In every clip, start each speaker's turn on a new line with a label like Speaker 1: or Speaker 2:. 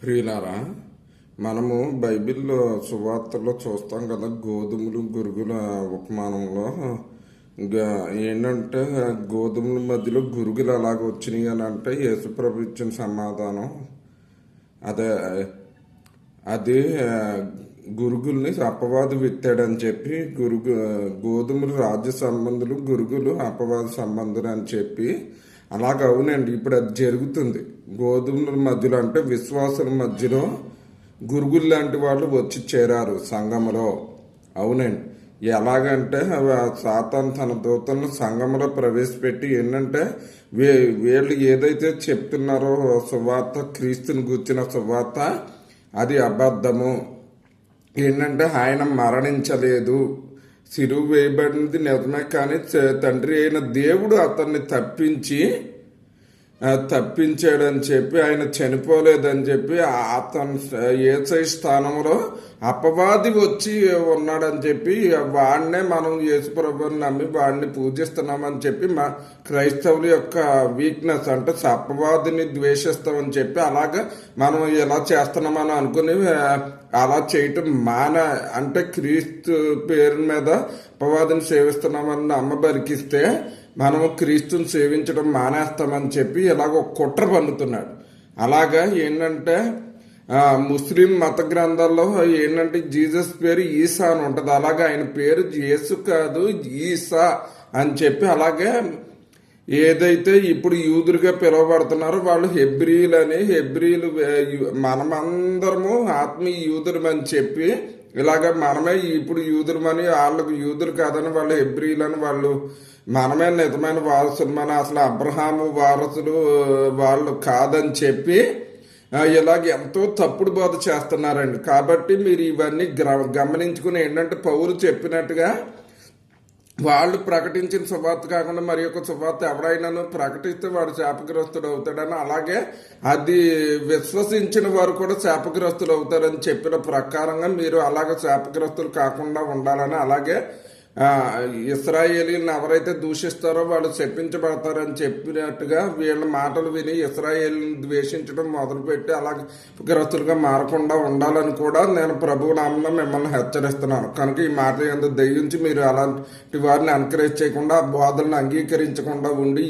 Speaker 1: ప్రియులారా, మనము బైబిల్లో సువార్తల్లో చూస్తాం కదా, గోధుమలు గురుగుల ఉపమానంలో ఏంటంటే గోధుమల మధ్యలో గురుగులు అలాగ వచ్చినాయి అని అంటే యేసుప్రభు ఇచ్చిన సమాధానం అదే. అది గురుగుల్ని అపవాదు విత్తాడని చెప్పి గోధుమలు రాజ్య సంబంధులు, గురుగులు అపవాద సంబంధులు అని చెప్పి అలాగ. అవునండి, ఇప్పుడు అది జరుగుతుంది. గోధుమల మధ్యలో అంటే విశ్వాసుల మధ్యలో గురుగులు లాంటి వాళ్ళు వచ్చి చేరారు సంఘములో. అవునండి, ఎలాగంటే సాతాను తన దూతలను సంఘములో ప్రవేశపెట్టి ఏంటంటే వీళ్ళు ఏదైతే చెప్తున్నారో సువార్త, క్రీస్తుని గూర్చిన సువార్త, అది అబద్ధము. ఏంటంటే ఆయన మరణించలేదు, సిలువ వేయబడినది నిజమే, కానీ తండ్రి అయిన దేవుడు అతన్ని తప్పించాడని చెప్పి, ఆయన చనిపోలేదని చెప్పి అతను యేసై స్థానంలో అపవాది వచ్చి ఉన్నాడని చెప్పి వాడినే మనం యేసుప్రభుని నమ్మి వాడిని పూజిస్తున్నామని చెప్పి మా క్రైస్తవుల యొక్క వీక్నెస్. అంటే అపవాదిని ద్వేషిస్తామని చెప్పి అలాగా మనం ఎలా చేస్తున్నామని అనుకుని అలా చేయటం అంటే క్రీస్తు పేరు మీద అపవాదిని సేవిస్తున్నామని అమ్మబరికిస్తే మనము క్రీస్తుని సేవించడం మానేస్తామని చెప్పి ఇలాగ కుట్ర పన్నుతున్నాడు. అలాగా ఏంటంటే ముస్లిం మత గ్రంథాల్లో ఏంటంటే జీసస్ పేరు ఈసా అని ఉంటుంది. అలాగే ఆయన పేరు యేసు కాదు, ఈసా అని చెప్పి అలాగే ఏదైతే ఇప్పుడు యూదులుగా పిలువబడుతున్నారో వాళ్ళు హెబ్రీలు మనమందరము ఆత్మీయ యూదులమని చెప్పి ఇలాగ మనమే ఇప్పుడు యూదులమని, వాళ్ళకు యూదులు కాదని వాళ్ళు హెబ్రీలని, వాళ్ళు మనమే నిజమైన వారసులు, మన అసలు అబ్రహాము వారసులు వాళ్ళు కాదని చెప్పి ఇలాగ ఎంతో తప్పుడు బోధ చేస్తున్నారండి. కాబట్టి మీరు ఇవన్నీ గమనించుకుని ఏంటంటే పౌలు చెప్పినట్టుగా వాళ్ళు ప్రకటించిన సువార్త కాకుండా మరి యొక్క సువార్త ఎవరైనాను ప్రకటిస్తే వాడు శాపగ్రస్తుడు అవుతాడని, అలాగే అది విశ్వసించిన వారు కూడా శాపగ్రస్తులు అవుతారని చెప్పిన ప్రకారంగా మీరు అలాగే శాపగ్రస్తులు కాకుండా ఉండాలని, అలాగే ఇశ్రాయేలీలను ఎవరైతే దూషిస్తారో వాళ్ళు శపించబడతారని చెప్పినట్టుగా వీళ్ళ మాటలు విని ఇశ్రాయేలీని ద్వేషించడం మొదలుపెట్టి అలాగే గ్రస్తులుగా మారకుండా ఉండాలని కూడా నేను ప్రభువు నామమున మిమ్మల్ని హెచ్చరిస్తున్నాను. కనుక ఈ మాట ఎందుకు దయించి మీరు అలాంటి వారిని ఎంకరేజ్ చేయకుండా, బోధనను అంగీకరించకుండా ఉండి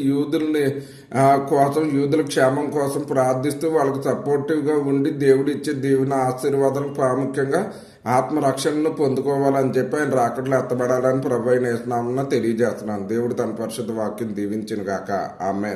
Speaker 1: యూదుల క్షేమం కోసం ప్రార్థిస్తూ వాళ్ళకి సపోర్టివ్గా ఉండి దేవుడిచ్చే దేవుని ఆశీర్వాదాలు ప్రాముఖ్యంగా ఆత్మరక్షణను పొందుకోవాలని చెప్పి ఆయన రాకడలో ఎత్తబడాలని ప్రభు అయిన యేసు నామమున తెలియజేస్తున్నాను. దేవుడు తన పరిశుద్ధ వాక్యం దీవించును గాక. ఆమేన్.